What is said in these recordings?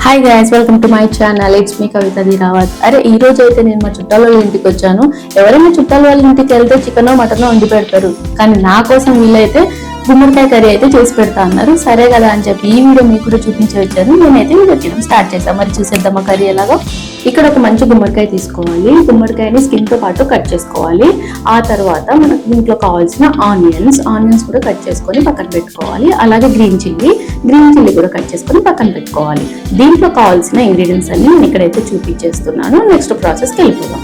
Hi guys, welcome to my channel. It's me Kavitha Diravath. అరే ఈ రోజు అయితే నేను మా చుట్టాల వాళ్ళ ఇంటికి వచ్చాను. ఎవరైనా చుట్టాల వాళ్ళ ఇంటికి వెళ్తే చికెన్ మటన్ వండి పెడతారు, కానీ నా కోసం వీళ్ళైతే గుమ్మడికాయ కర్రీ అయితే చేసి పెడతా అన్నారు. సరే కదా అని చెప్పి ఈ వీడియో మీకు కూడా చూపించి వచ్చాను. నేనైతే వీడియో చేయడం స్టార్ట్ చేశాను. మరి చూసేద్దామా కర్రీ ఎలాగో. ఇక్కడ ఒక మంచి గుమ్మడికాయ తీసుకోవాలి. గుమ్మడికాయని స్కిన్ తో పాటు కట్ చేసుకోవాలి. ఆ తర్వాత మనకు దీంట్లో కావాల్సిన ఆనియన్స్ కూడా కట్ చేసుకొని పక్కన పెట్టుకోవాలి. అలాగే గ్రీన్ చిల్లీ కూడా కట్ చేసుకొని పక్కన పెట్టుకోవాలి. దీంట్లో కావాల్సిన ఇంగ్రీడియంట్స్ అన్ని నేను ఇక్కడైతే చూపించేస్తున్నాను. నెక్స్ట్ ప్రాసెస్కి వెళ్ళిపోదాం.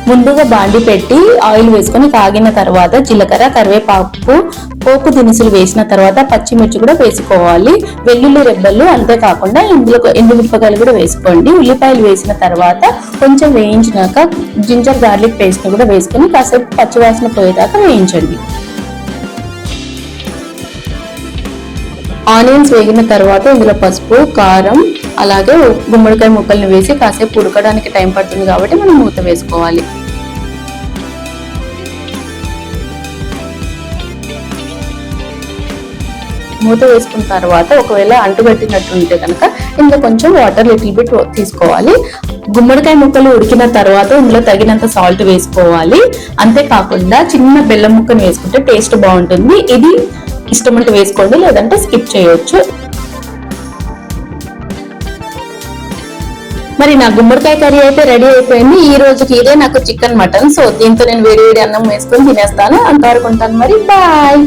ముందుగా బాండి పెట్టి ఆయిల్ వేసుకొని కాగిన తర్వాత జీలకర్ర, కరివేపాకు, పోపు దినుసులు వేసిన తర్వాత పచ్చిమిర్చి కూడా వేసుకోవాలి. వెల్లుల్లి రెబ్బలు, అంతేకాకుండా ఇందులో ఎండుమిరపకాయలు కూడా వేసుకోండి. ఉల్లిపాయలు వేసిన తర్వాత కొంచెం వేయించినాక జింజర్ గార్లిక్ పేస్ట్ కూడా వేసుకొని కాసేపు పచ్చివాసన పోయేదాకా వేయించండి. ఆనియన్స్ వేగిన తర్వాత ఇందులో పసుపు, కారం, అలాగే గుమ్మడికాయ ముక్కల్ని వేసి కాసేపు ఉడకడానికి టైం పడుతుంది కాబట్టి మనం మూత వేసుకోవాలి. మూత వేసుకున్న తర్వాత ఒకవేళ అంటుగట్టినట్టు ఉంటే కనుక ఇందులో కొంచెం వాటర్ లిటిల్ బిట్ తీసుకోవాలి. గుమ్మడికాయ ముక్కలు ఉడికిన తర్వాత ఇందులో తగినంత సాల్ట్ వేసుకోవాలి. అంతేకాకుండా చిన్న బెల్లం ముక్కను వేసుకుంటే టేస్ట్ బాగుంటుంది. ఇది ఇష్టమంటే వేసుకోండి, లేదంటే స్కిప్ చేయొచ్చు. మరి నా గుమ్మడికాయ కర్రీ అయితే రెడీ అయిపోయింది. ఈ రోజుకి ఇదే నాకు చికెన్ మటన్. సో దీంతో నేను వేడి వేడి అన్నం వేసుకొని తినేస్తాను. అంతవరకు ఉంటాను. మరి బాయ్.